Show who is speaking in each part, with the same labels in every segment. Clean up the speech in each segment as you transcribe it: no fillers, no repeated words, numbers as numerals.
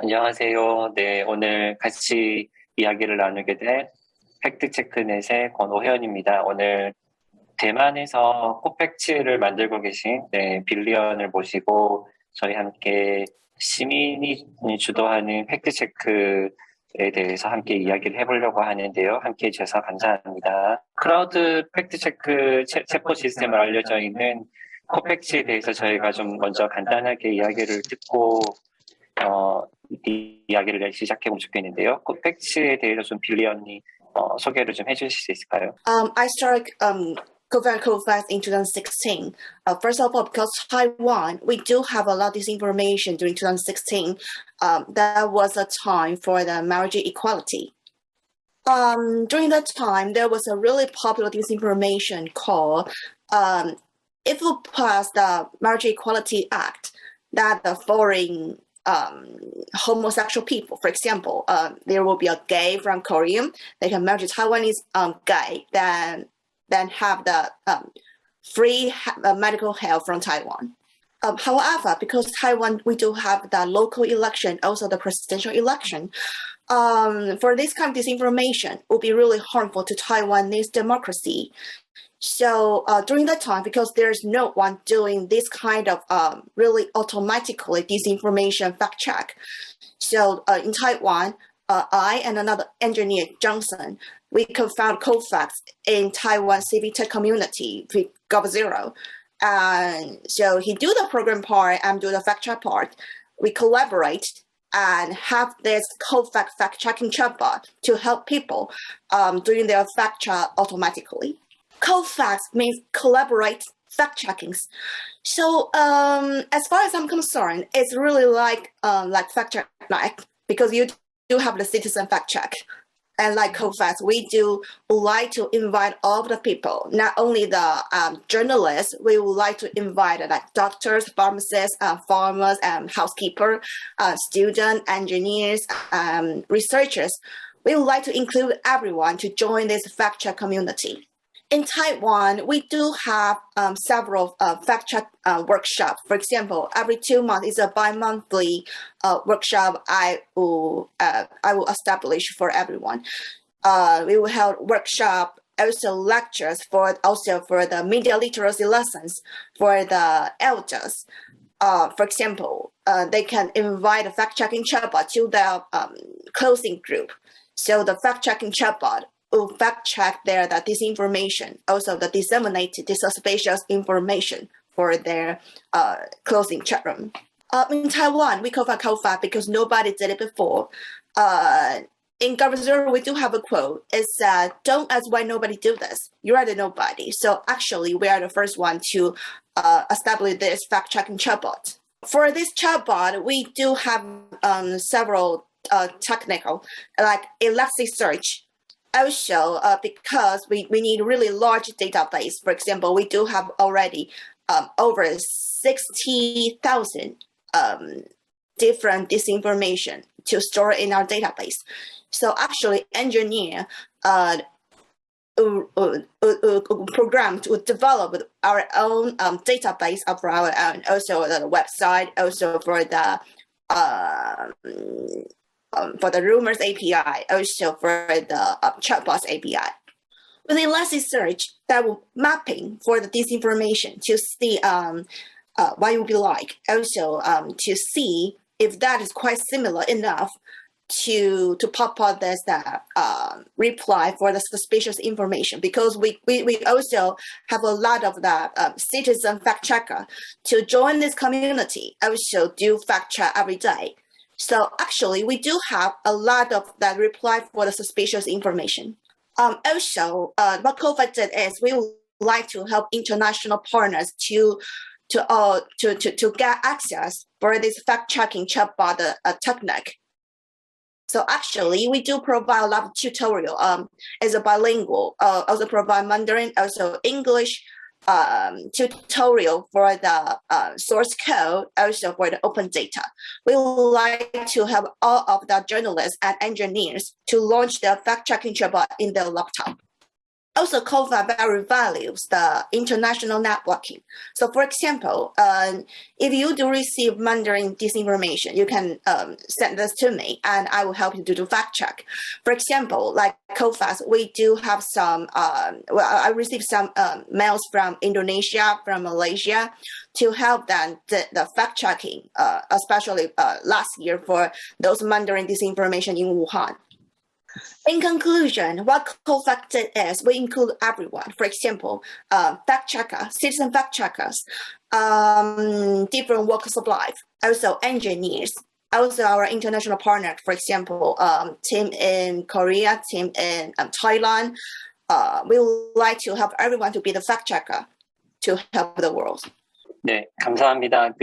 Speaker 1: 안녕하세요. 네, 오늘 같이 이야기를 나누게 될 팩트체크넷의 권오혜연입니다. 오늘 대만에서 코팩츠를 만들고 계신 빌리언을 모시고 저희 함께 시민이 주도하는 팩트체크에 대해서 함께 이야기를 해보려고 하는데요. 함께 해주셔서 감사합니다. 크라우드 팩트체크 체포 시스템을 알려져 있는 코팩츠에 대해서 저희가 좀 먼저 간단하게 이야기를 듣고 이 이야기를 시작해보면 좋겠는데요. 코팩츠에 대해서 좀 빌리언이 소개를 좀 해주실 수 있을까요?
Speaker 2: I started cofacts in 2016. First of all, because Taiwan, we do have a lot of disinformation during 2016. That was a time for the marriage equality. During that time, there was a really popular disinformation called if we pass the Marriage Equality Act, that the foreign homosexual people, for example, there will be a gay from Korea, they can marry a Taiwanese gay, then have the free medical health from Taiwan. However, because Taiwan, we do have the local election, also the presidential election, for this kind of disinformation will be really harmful to Taiwanese democracy. So during that time, because there's no one doing this kind of really automatically disinformation fact check. So in Taiwan, I and another engineer, Johnson, we co-found cofacts in Taiwan civic tech community with GovZero. And so he do the program part, I'm do the fact check part. We collaborate and have this cofact fact checking chatbot to help people doing their fact check automatically. Cofacts means collaborate fact checkings. So as far as I'm concerned, it's really like fact check night, because you do have the citizen fact check. And like cofacts, we do like to invite all of the people, not only the journalists. We would like to invite like doctors, pharmacists, farmers, housekeepers, students, engineers, researchers. We would like to include everyone to join this fact check community. In Taiwan, we do have several fact check workshops. For example, every 2 months is a bi-monthly workshop I will establish for everyone. We will have workshop, also lectures for the media literacy lessons for the elders. For example, they can invite a fact-checking chatbot to their closing group. So the fact-checking chatbot will fact-check the disinformation, also the disseminated suspicious information for their closing chat room. In Taiwan, we call it cofact because nobody did it before. In GovZero, we do have a quote. It's don't ask why nobody do this. You are the nobody. So actually, we are the first one to establish this fact-checking chatbot. For this chatbot, we do have several technical, like Elasticsearch. Also, because we need really large database. For example, we do have already over 60,000 different disinformation to store in our database. So actually, engineer program to develop our own database of our own, also the website, also for the rumors API, also for the chatbots API. With Elasticsearch, that will mapping for the disinformation to see what it will be like. Also to see if that is quite similar enough to pop out this reply for the suspicious information, because we also have a lot of the citizen fact checker to join this community, also do fact check every day. So actually, we do have a lot of that reply for the suspicious information. Also, what COFACT did is we would like to help international partners to get access for this fact-checking chatbot technique. So actually, we do provide a lot of tutorial as a bilingual, also provide Mandarin, also English, tutorial for the source code, also for the open data. We would like to have all of the journalists and engineers to launch the fact-checking chatbot in their laptop. Also, cofacts very values the international networking. So, for example, if you do receive Mandarin disinformation, you can send this to me, and I will help you to do fact check. For example, like cofacts, we do have some. I received some mails from Indonesia, from Malaysia, to help them the fact checking, especially last year for those Mandarin disinformation in Wuhan. In conclusion, what cofacts is, we include everyone. For example, fact checker, citizen fact checkers, different walks of life, also engineers, also our international partner. For example, team in Korea, team in Thailand. We would like to help everyone to be the fact checker to help the world.
Speaker 1: 네, 감사합니다.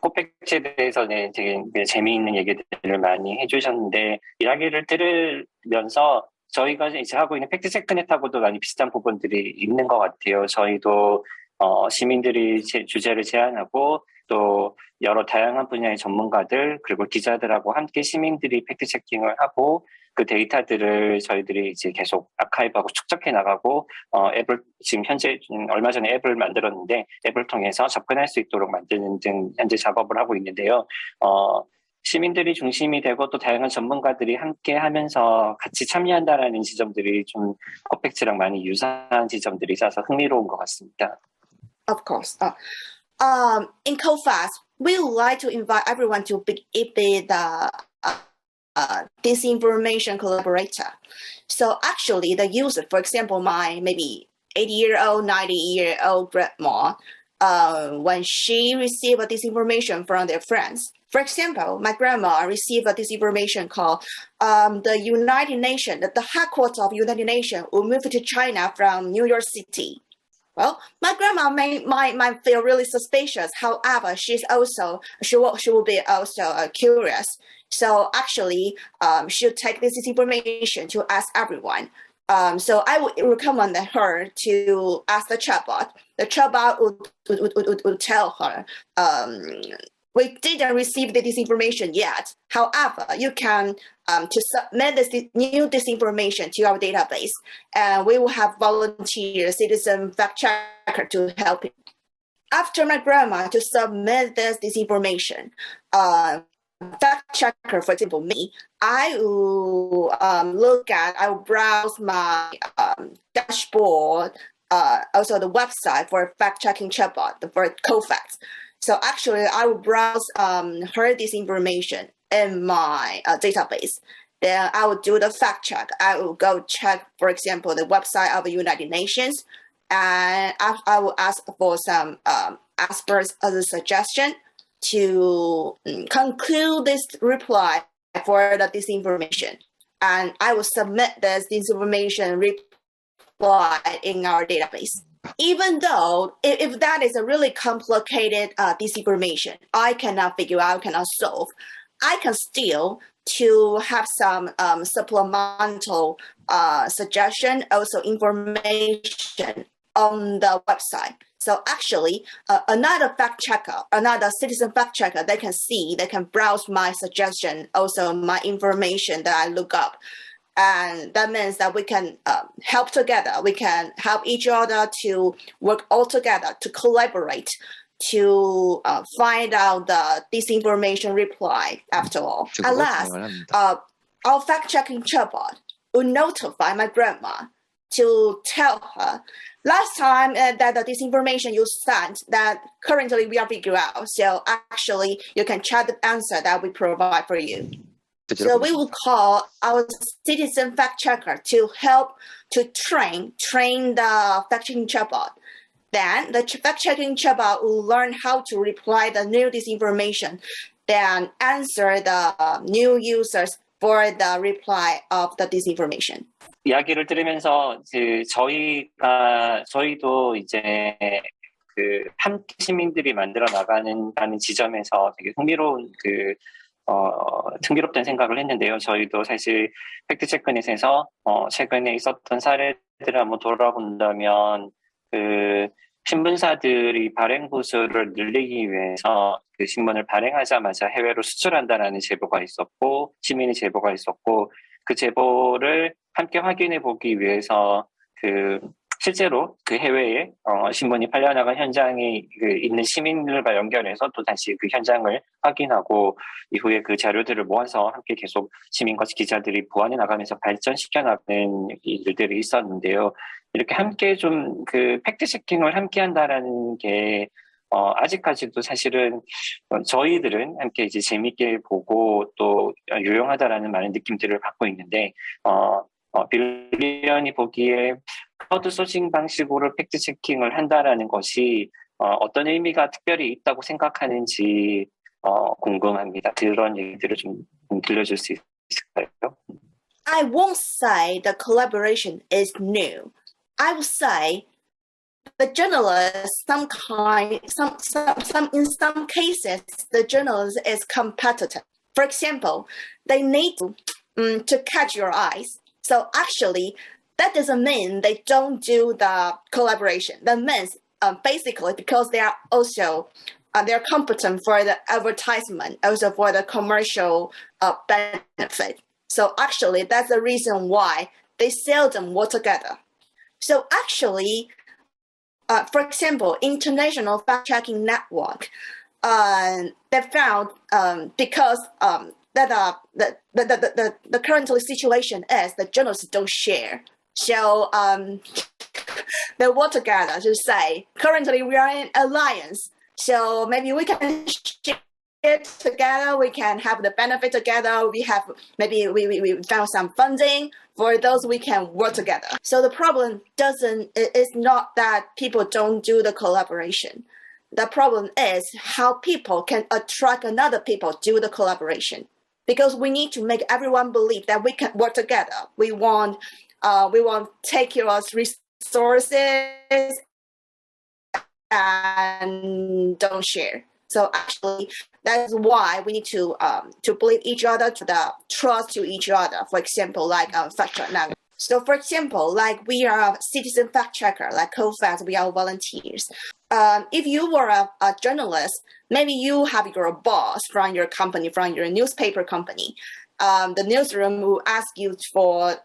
Speaker 1: 코팩트에 대해서는 되게 재미있는 얘기들을 많이 해주셨는데, 이야기를 들으면서 저희가 이제 하고 있는 팩트체크넷하고도 많이 비슷한 부분들이 있는 것 같아요. 저희도 시민들이 주제를 제안하고 또 여러 다양한 분야의 전문가들 그리고 기자들하고 함께 시민들이 팩트체킹을 하고 그 데이터들을 저희들이 이제 계속 아카이브하고 축적해 나가고 앱을 지금 현재 얼마 전에 앱을 만들었는데 앱을 통해서 접근할 수 있도록 만드는 등 현재 작업을 하고 있는데요. 시민들이 중심이 되고 또 다양한 전문가들이 함께 하면서 같이 참여한다라는 지점들이 좀 코팩트랑 많이 유사한 지점들이 있어서 흥미로운 것 같습니다.
Speaker 2: Of course. In cofacts, we would like to invite everyone to be the disinformation collaborator. So actually, the user, for example, my maybe 80-year-old, 90-year-old grandma, when she received a disinformation from their friends. For example, my grandma received a disinformation call. The United Nations, the headquarters of United Nations, will move to China from New York City. Well, my grandma might feel really suspicious. However, she will be also curious. So actually, she'll take this information to ask everyone. So I would recommend her to ask the chatbot. The chatbot would tell her, we didn't receive this information yet. However, you can to submit this new disinformation to our database, and we will have volunteer citizen fact checker to help you. After my grandma to submit this disinformation, fact checker, for example, me, I will I will browse my dashboard, also the website for fact checking chatbot for cofacts. So actually, I will browse her disinformation in my database. Then I will do the fact check. I will go check, for example, the website of the United Nations, and I will ask for some experts as a suggestion to conclude this reply for the disinformation. And I will submit this disinformation reply in our database. Even though if that is a really complicated disinformation, I cannot figure out, cannot solve, I can still to have some supplemental suggestion, also information on the website. So actually, another fact checker, another citizen fact checker, they can browse my suggestion, also my information that I look up. And that means that we can help together. We can help each other to work all together, to collaborate, to find out the disinformation reply after all. At last, our fact-checking chatbot will notify my grandma to tell her, last time that the disinformation you sent, that currently we are figuring out. So actually, you can check the answer that we provide for you. So we will call our citizen fact checker to help to train the fact checking chatbot. Then the fact checking chatbot will learn how to reply the new disinformation, then answer the new users for the reply of the disinformation.
Speaker 1: 이야기를 들으면서 저희도 이제 함께 시민들이 만들어 나가는 지점에서 되게 흥미롭다는 생각을 했는데요. 저희도 사실 팩트체크넷에서 최근에 있었던 사례들을 한번 돌아본다면 신문사들이 발행 부수를 늘리기 위해서 그 신문을 발행하자마자 해외로 수출한다라는 제보가 있었고 시민의 제보가 있었고 그 제보를 함께 확인해 보기 위해서 실제로 그 해외에 신문이 팔려나간 현장에 있는 시민들과 연결해서 또 다시 그 현장을 확인하고 이후에 그 자료들을 모아서 함께 계속 시민과 기자들이 보완해 나가면서 발전시켜 나가는 일들이 있었는데요. 이렇게 함께 좀 그 팩트 체킹을 함께 한다라는 게 아직까지도 사실은 저희들은 함께 이제 재밌게 보고 또 유용하다라는 많은 느낌들을 받고 있는데 빌리언이 보기에 크라우드 소싱 방식으로 팩트 체킹을 한다라는 것이 어떤 의미가 특별히 있다고 생각하는지 궁금합니다. 그런 얘기들을 좀 들려줄 수 있을까요?
Speaker 2: I won't say the collaboration is new. I would say the journalist, in some cases, the journalist is competitive. For example, they need to catch your eyes. So actually, that doesn't mean they don't do the collaboration. That means basically because they are also they're competent for the advertisement, also for the commercial benefit. So actually, that's the reason why they seldom work together. So actually, for example, International Fact-Checking Network, they found because that the current situation is the journalists don't share. So they work together to say, currently we are in alliance. So maybe we can share together, we can have the benefit together, we found some funding for those we can work together. So the problem is not that people don't do the collaboration. The problem is how people can attract another people to do the collaboration. Because we need to make everyone believe that we can work together. We want take care of resources and don't share. So actually, that's why we need to believe each other, to trust to each other. For example, like fact check now. So for example, like we are a citizen fact checker, like cofacts, we are volunteers. If you were a journalist, maybe you have your boss from your company, from your newspaper company. The newsroom will ask you for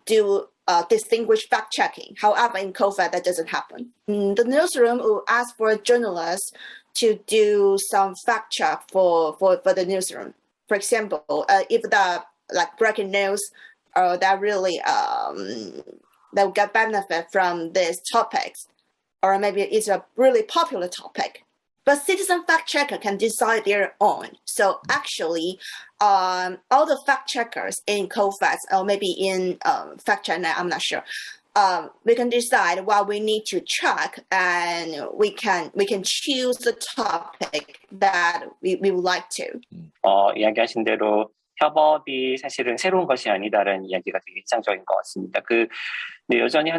Speaker 2: do distinguished fact checking. However, in COFACT, that doesn't happen. The newsroom will ask for journalists to do some fact check for the newsroom. For example, if the breaking news that really that will get benefit from these topics, or maybe it's a really popular topic. But citizen fact checker can decide their own. So actually, all the fact checkers in cofacts, or maybe in #FactCheckNet, I'm not sure. We can decide what we need to check, and we can choose the topic that we would like to.
Speaker 1: 이야기하신 대로 협업이 사실은 새로운 것이 아니다라는 이야기가 되게 인상적인 것 같습니다. 근데 여전히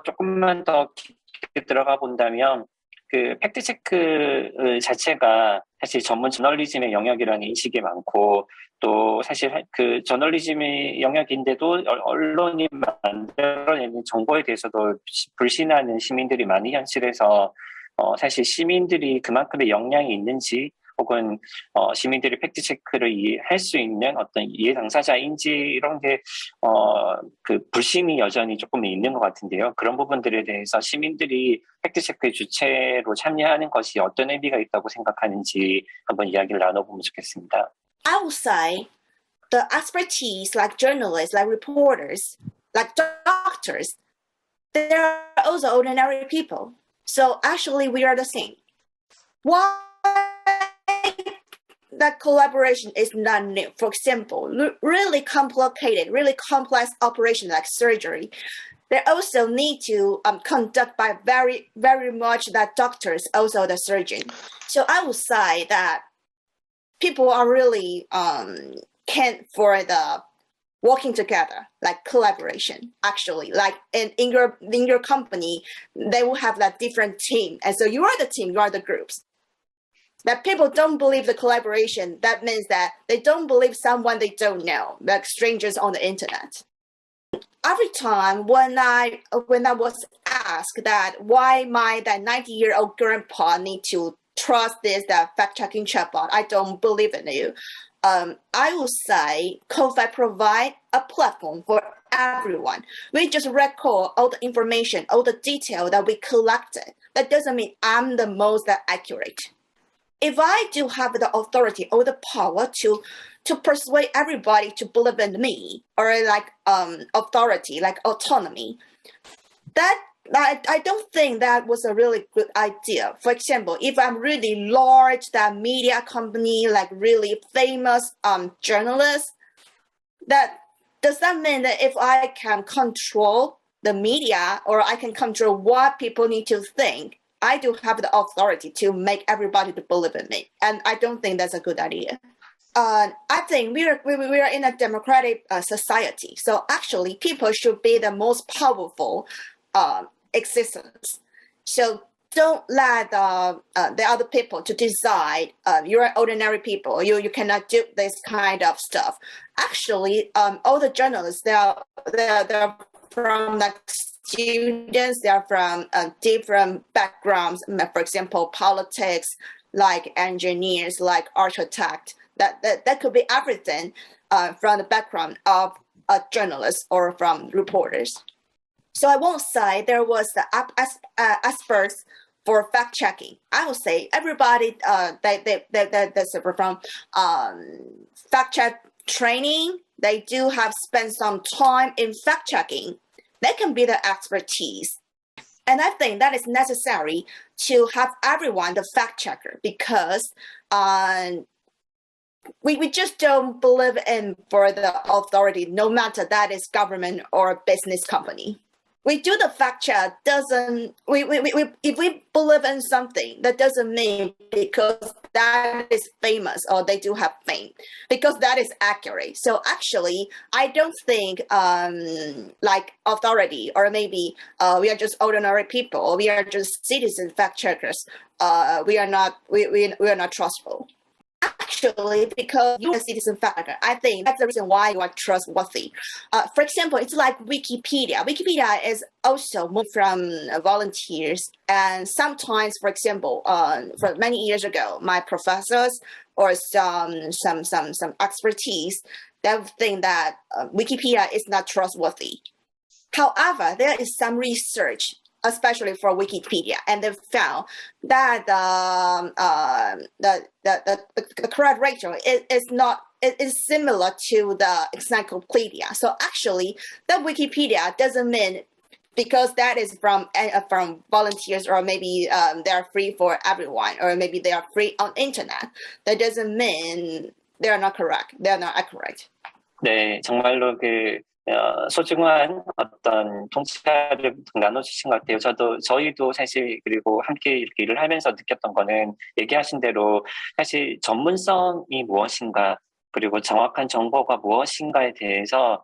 Speaker 1: 조금만 더 깊게 들어가 본다면 그 팩트체크 자체가 사실 전문 저널리즘의 영역이라는 인식이 많고 또 사실 그 저널리즘의 영역인데도 언론이 만들어내는 정보에 대해서도 불신하는 시민들이 많이 현실에서 사실 시민들이 그만큼의 역량이 있는지 혹은 시민들이 팩트체크를 이해할 수 있는 어떤 이해 당사자인지 이런 게 그 불신이 여전히 조금 있는 것 같은데요. 그런 부분들에 대해서 시민들이 팩트체크의 주체로 참여하는 것이 어떤 의미가 있다고 생각하는지 한번 이야기를 나눠보면 좋겠습니다.
Speaker 2: I would say the expertise, like journalists, like reporters, like doctors, they're also ordinary people. So actually, we are the same. Why that collaboration is not new? For example, really complicated, really complex operation like surgery, they also need to conduct by very, very much that doctors, also the surgeon. So I would say that people are really keen for the working together, like collaboration. Actually, like in your company, they will have that different team, and so you are the team, you are the groups. That people don't believe the collaboration, that means that they don't believe someone they don't know, like strangers on the internet. Every time when I was asked that why that 90-year-old grandpa need to trust that fact-checking chatbot, I don't believe in you. I would say COFACT provide a platform for everyone. We just record all the information, all the detail that we collected. That doesn't mean I'm the most accurate. If I do have the authority or the power to persuade everybody to believe in me, or like authority, like autonomy, that I don't think that was a really good idea. For example, if I'm really large, that media company, like really famous journalist, that does that mean that if I can control the media or I can control what people need to think, I do have the authority to make everybody to believe in me, and I don't think that's a good idea. I think we are in a democratic society, so actually people should be the most powerful existence. So don't let the other people to decide. You're ordinary people. You cannot do this kind of stuff. Actually, all the journalists they're from like students. They're from different backgrounds. For example, politics, like engineers, like architect. That could be everything from the background of a journalist or from reporters. So I won't say there was the experts for fact checking. I will say everybody they suffer from fact check training. They do have spent some time in fact checking. That can be the expertise. And I think that is necessary to have everyone the fact checker, because we just don't believe in for the authority, no matter that is government or business company. We do the fact check if we believe in something, that doesn't mean because that is famous or they do have fame, because that is accurate. So actually, I don't think like authority, or maybe we are just ordinary people, or we are just citizen fact checkers. We are not trustful. Actually, because you're a citizen fact checker, I think that's the reason why you are trustworthy. For example, it's like Wikipedia. Wikipedia is also moved from volunteers, and sometimes, for example, for many years ago, my professors or some expertise, they would think that Wikipedia is not trustworthy. However, there is some research, especially for Wikipedia, and they found that the correct ratio is similar to the encyclopedia. So actually, that Wikipedia doesn't mean because that is from volunteers, or maybe they are free for everyone, or maybe they are free on internet. That doesn't mean they are not correct. They are not accurate.
Speaker 1: 네, 정말로 소중한 어떤 통찰을 나눠주신 것 같아요. 저희도 사실, 그리고 함께 이렇게 일을 하면서 느꼈던 거는, 얘기하신 대로 사실 전문성이 무엇인가, 그리고 정확한 정보가 무엇인가에 대해서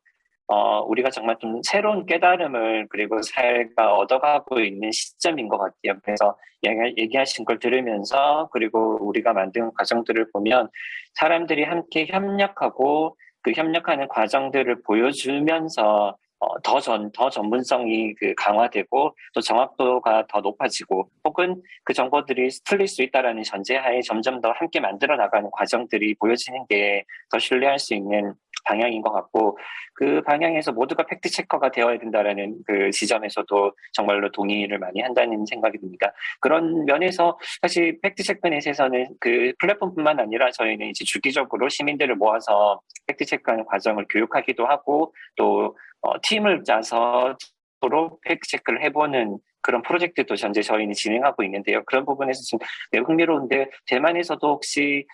Speaker 1: 우리가 정말 좀 새로운 깨달음을, 그리고 살가 얻어가고 있는 시점인 것 같아요. 그래서 얘기하신 걸 들으면서, 그리고 우리가 만든 과정들을 보면 사람들이 함께 협력하고 그 협력하는 과정들을 보여주면서 더 전문성이 강화되고 또 정확도가 더 높아지고, 혹은 그 정보들이 틀릴 수 있다라는 전제하에 점점 더 함께 만들어 나가는 과정들이 보여지는 게 더 신뢰할 수 있는 방향인 것 같고, 그 방향에서 모두가 팩트체커가 되어야 된다라는 그 지점에서도 정말로 동의를 많이 한다는 생각이 듭니다. 그런 면에서 사실 팩트체크넷에서는 그 플랫폼뿐만 아니라 저희는 이제 주기적으로 시민들을 모아서 팩트체크하는 과정을 교육하기도 하고, 또 팀을 짜서 서로 팩트체크를 해보는 그런 프로젝트도 현재 저희는 진행하고 있는데요. 그런 부분에서 좀 매우 흥미로운데, 대만에서도 혹시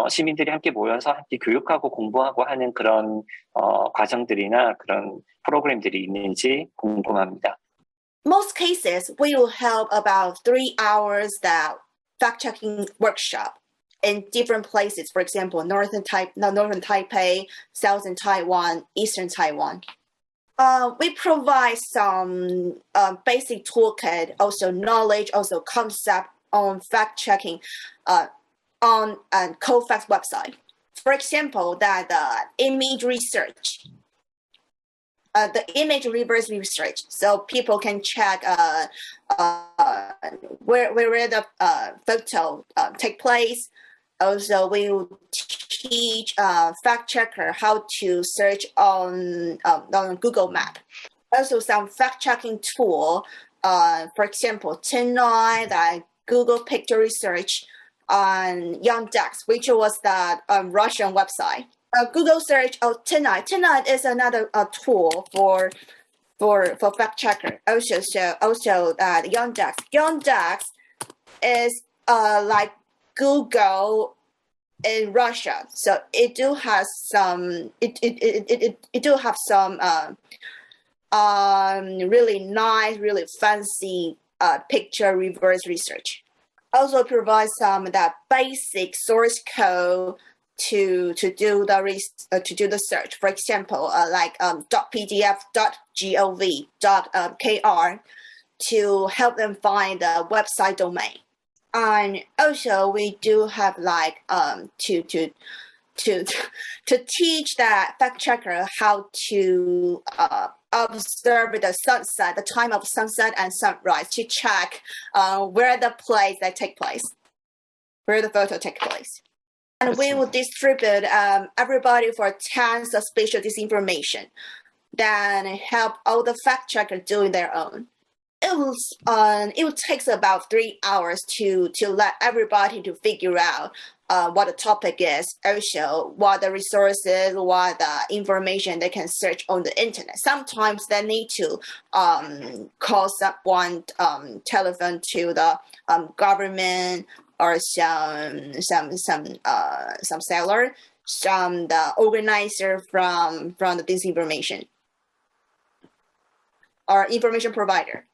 Speaker 1: 시민들이 함께 모여서 함께 교육하고 공부하고 하는 그런 과정들이나 그런 프로그램들이 있는지 궁금합니다.
Speaker 2: Most cases, we will have about 3 hours that fact-checking workshop in different places. For example, Northern Taipei, Southern Taiwan, Eastern Taiwan. We provide some basic toolkit, also knowledge, also concept on fact-checking on cofacts website. For example, that image research, the image reverse research, so people can check where the photo take place, Also, we will teach fact checker how to search on Google Map. Also, some fact checking tool, for example, Tonight, Google Picture Research on Yandex, which was the Russian website. Google search Tonight. Tonight is another tool for fact checker. Also, Yandex. Yandex is like Google in Russia, so it do have some really nice, really fancy picture reverse research. Also provides some of that basic source code to do the search. For example, like .pdf, .gov, .kr to help them find the website domain. And also we do have like to teach that fact checker how to observe the sunset, the time of sunset and sunrise, to check where the place that take place, where the photo take place. And we will distribute everybody for 10 suspicious disinformation, then help all the fact checkers doing their own. It will take about 3 hours to let everybody to figure out what the topic is, also what the resources, what the information they can search on the internet. Sometimes they need to call someone, telephone to the government or some seller, the organizer from the disinformation or information provider.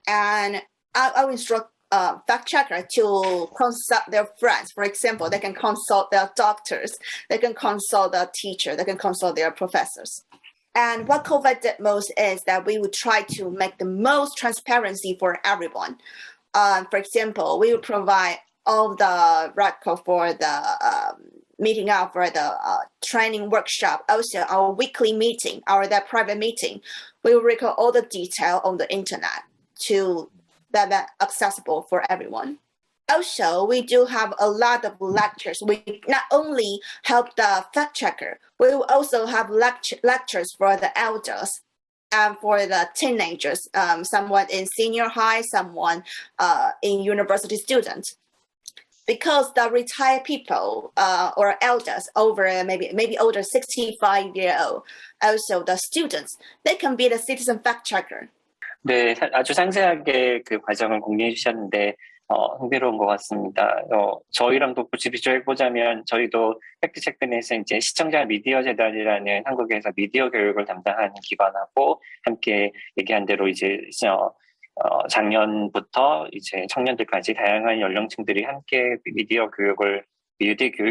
Speaker 2: And I will instruct fact checker to consult their friends. For example, they can consult their doctors, they can consult the teacher, they can consult their professors. And what cofacts did most is that we would try to make the most transparency for everyone. For example, we will provide all the record for the meeting out for the training workshop. Also, our weekly meeting, that private meeting, we will record all the detail on the internet to that accessible for everyone. Also, we do have a lot of lectures. We not only help the fact checker, we will also have lectures for the elders and for the teenagers, someone in senior high, someone in university student. Because the retired people or elders over maybe older 65-year-old, also the students, they can be the citizen fact checker.
Speaker 1: 네, 아주 상세하게 그 과정을 공유해 주셨는데 흥미로운 것 같습니다. 저희랑도 비교해 보자면 저희도 팩트체크넷에 이제 시청자 미디어 재단이라는 한국에서 미디어 교육을 담당하는 기관하고 함께 얘기한 대로 이제 작년부터 이제 청년들까지 다양한 연령층들이 함께 미디어 교육의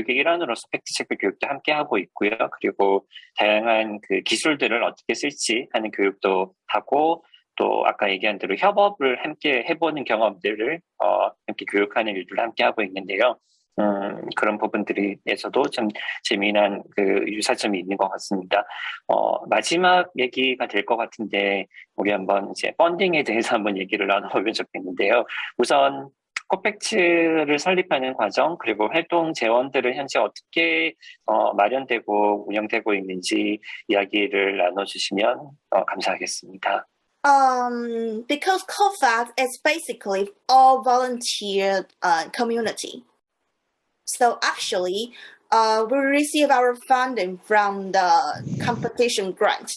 Speaker 1: 일환으로서 팩트체크 교육도 함께 하고 있고요. 그리고 다양한 그 기술들을 어떻게 쓸지 하는 교육도 하고, 또 아까 얘기한 대로 협업을 함께 해보는 경험들을 함께 교육하는 일들을 함께 하고 있는데요. 그런 부분들에서도 좀 재미난 그 유사점이 있는 것 같습니다. 마지막 얘기가 될 것 같은데 우리 한번 이제 펀딩에 대해서 한번 얘기를 나눠보면 좋겠는데요. 우선 코팩츠를 설립하는 과정, 그리고 활동 재원들은 현재 어떻게 마련되고 운영되고 있는지 이야기를 나눠주시면 감사하겠습니다.
Speaker 2: Because cofacts is basically all volunteer community. So actually, we receive our funding from the competition grant.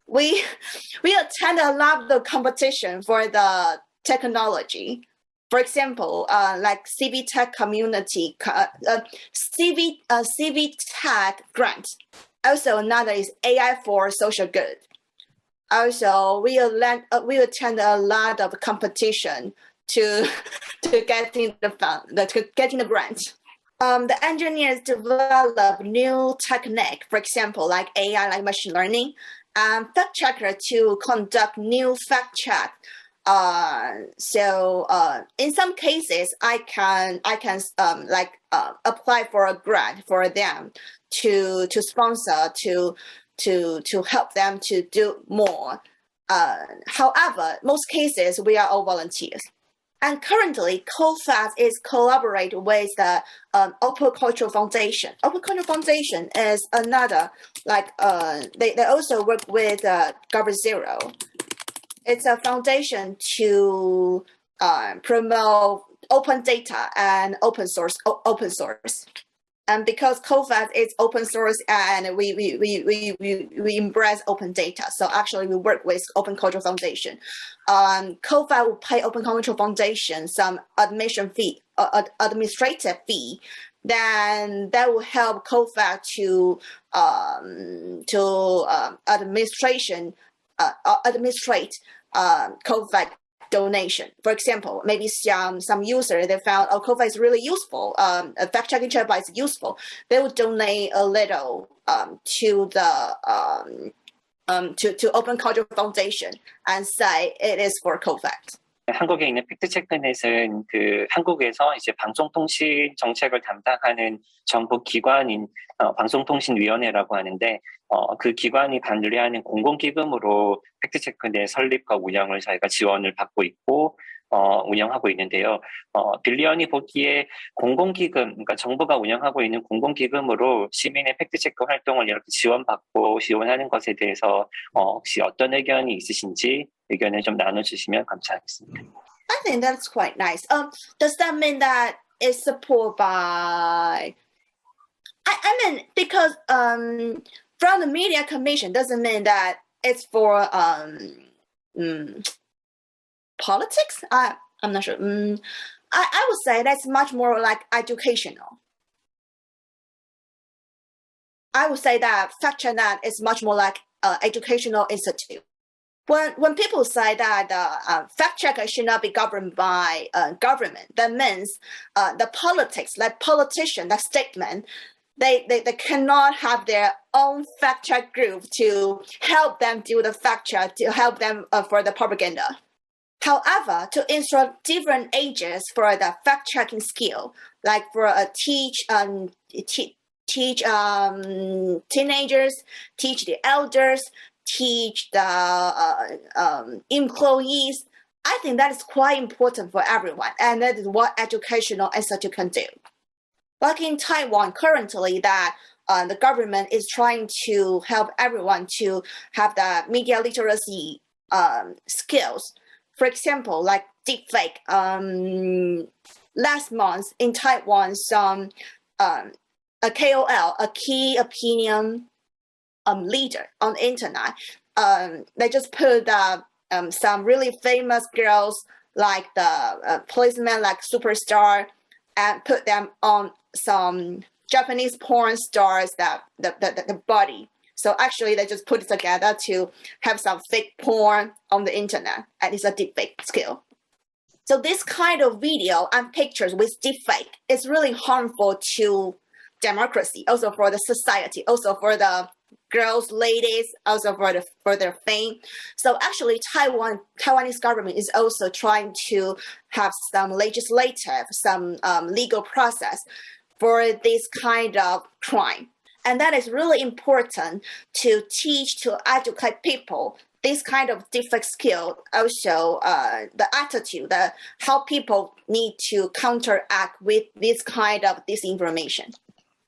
Speaker 2: We attend a lot of the competition for the technology. For example, like CV Tech community, CV Tech grant. Also, another is AI for social good. Also, we attend a lot of competition to getting the grant. The engineers develop new technique, for example, like AI, like machine learning, and fact checker to conduct new fact check. So in some cases, I can apply for a grant for them to sponsor to help them to do more. However, most cases we are all volunteers. And currently, cofacts is collaborate with the Open Cultural Foundation. Open Cultural Foundation is another, like, they also work with Zero. It's a foundation to promote open data and open source. And because cofacts is open source and we embrace open data, so actually we work with Open Cultural Foundation. cofacts will pay Open Cultural Foundation some administrative fee. Then that will help cofacts to administrate cofacts donation. For example, maybe some user they found cofacts is really useful, fact checking chatbot is useful. They would donate a little to the to Open Cultural Foundation and say it is for cofacts.
Speaker 1: 한국에 있는 팩트체크넷은 그 한국에서 이제 방송통신 정책을 담당하는 정부 기관인 방송통신위원회라고 하는데 그 기관이 관리하는 공공기금으로 팩트체크넷 설립과 운영을 저희가 지원을 받고 있고 운영하고 있는데요. 빌리언이 보기에 공공기금, 그러니까 정부가 운영하고 있는 공공기금으로 시민의 팩트체크 활동을 이렇게 지원하는 것에 대해서 혹시 어떤 의견이 있으신지 의견을 좀 나눠주시면 감사하겠습니다.
Speaker 2: I think that's quite nice. Does that mean that it's supported by? I mean, because from the media commission doesn't mean that it's for politics. I'm not sure. I would say that's much more like educational. I would say that FactCheckNet is much more like educational institute. When people say that fact checker should not be governed by government, that means the politics, like politician, that statement, they cannot have their own fact check group to help them do the fact check, to help them for the propaganda. However, to instruct different ages for the fact checking skill, like for teach teenagers, teach the elders, teach the employees. I think that is quite important for everyone, and that is what educational institute can do. Like in Taiwan, currently, that the government is trying to help everyone to have the media literacy skills. For example, like deepfake. Last month in Taiwan, some a KOL, a key opinion leader on the internet, they just put some really famous girls like the policeman, like superstar, and put them on some Japanese porn stars that the body. So actually, they just put it together to have some fake porn on the internet, and it's a deepfake skill. So this kind of video and pictures with deepfake is really harmful to democracy, also for the society, also for the girls, ladies, also for their fame. So actually, Taiwanese government is also trying to have some legislative, some legal process for this kind of crime. And that is really important to teach, to educate people this kind of deepfake skill. Also, the attitude, how people need to counteract with this kind of disinformation.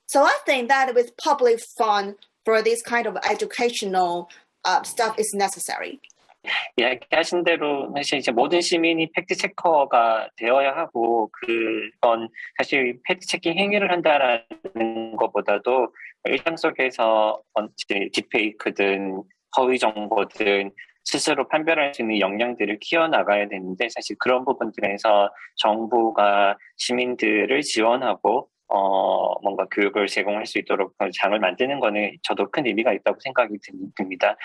Speaker 2: So I think that with public fund for this kind of educational stuff is necessary.
Speaker 1: 이야기하신 대로 사실 이제 모든 시민이 팩트 체커가 되어야 하고 그건 사실 팩트 체킹 행위를 한다라는 것보다도 일상 속에서 딥페이크든 허위 정보든 스스로 판별할 수 있는 역량들을 키워나가야 되는데 사실 그런 부분들에서 정부가 시민들을 지원하고 뭔가 교육을 제공할 수 있도록 장을 만드는 거는 저도 큰 의미가 있다고 생각이 듭니다.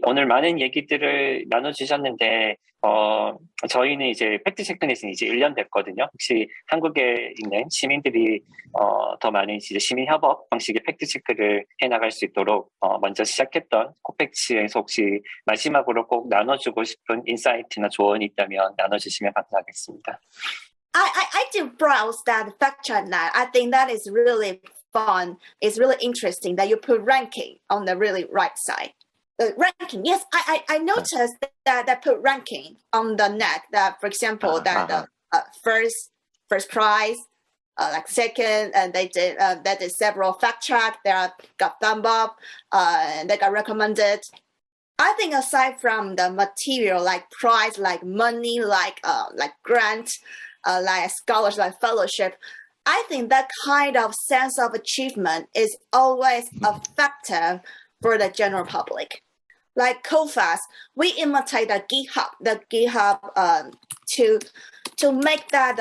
Speaker 1: 오늘 많은 얘기들을 나눠주셨는데, 저희는 이제 팩트체크넷은 이제 1년 됐거든요. 혹시 한국에 있는 시민들이, 더 많은 이제 시민협업 방식의 팩트체크를 해나갈 수 있도록, 먼저 시작했던 코팩츠에서 혹시 마지막으로 꼭 나눠주고 싶은 인사이트나 조언이 있다면 나눠주시면 감사하겠습니다.
Speaker 2: I did browse that FactCheckNet. I think that is really fun. It's really interesting that you put ranking on the really right side. Ranking, yes, I noticed that put ranking on the net. That, for example, the first prize, like second, and they did several fact check. They got thumb up, and they got recommended. I think aside from the material, like prize, like money, like grant, like scholarship, like fellowship, I think that kind of sense of achievement is always effective for the general public. Like cofacts, we imitate the GitHub to make that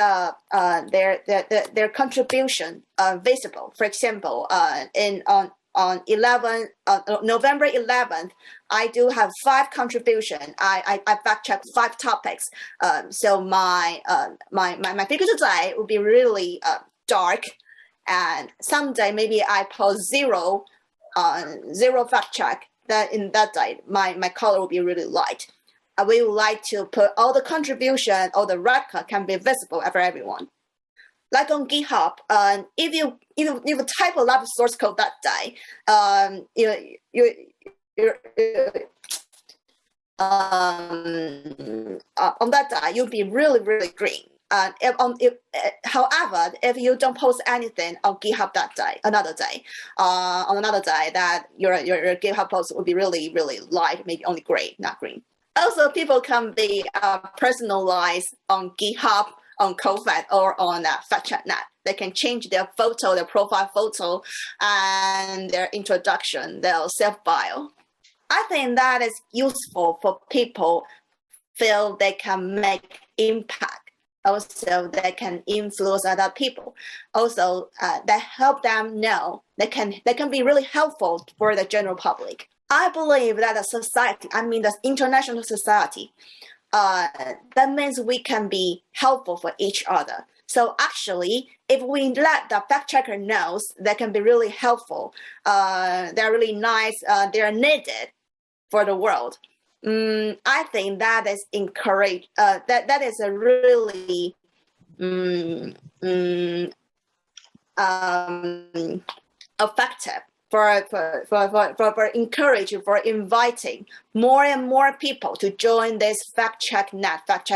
Speaker 2: their contribution visible. For example, on November 11th, I do have 5 contributions. I fact checked 5 topics. So my figure today will be really dark, and someday maybe I post zero fact check. That in that day, my color will be really light. We would like to put all the contribution, all the record can be visible for everyone. Like on GitHub, if you type a lot of source code that day, on that day you'll be really green. However, if you don't post anything on GitHub that day, on another day, that your GitHub post will be really light, maybe only gray, not green. Also, people can be personalized on GitHub, on cofacts, or on 팩트체크넷. They can change their photo, their profile photo, and their introduction, their self-bio. I think that is useful for people feel they can make impact. Also, they can influence other people. Also, that help them know they can be really helpful for the general public. I believe that a society, I mean the international society, that means we can be helpful for each other. So actually, if we let the fact checker knows, they can be really helpful. They're really nice. They're needed for the world. I think that is encouraged. That is a really effective for encouraging, for inviting more and more people to join this fact check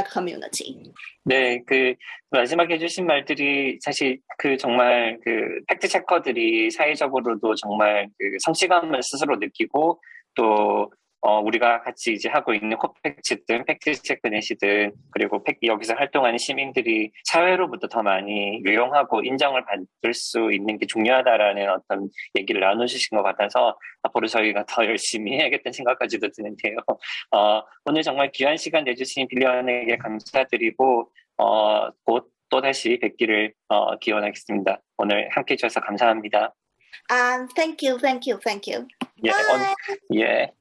Speaker 2: community.
Speaker 1: 네, 그 마지막에 해주신 말들이 사실 정말 팩트 체커들이 사회적으로도 정말 성취감을 스스로 느끼고 또 우리가 같이 이제 하고 있는 코팩츠든 팩트체크넷이든 그리고 여기서 활동하는 시민들이 사회로부터 더 많이 유용하고 인정을 받을 수 있는 게 중요하다라는 어떤 얘기를 나눠주신 것 같아서 앞으로 저희가 더 열심히 해야겠다는 생각까지도 드는데요. 오늘 정말 귀한 시간 내주신 빌리언에게 감사드리고 곧 또다시 뵙기를 기원하겠습니다. 오늘 함께해 주셔서 감사합니다.
Speaker 2: Thank you.
Speaker 1: Yeah,
Speaker 2: Bye.
Speaker 1: yeah.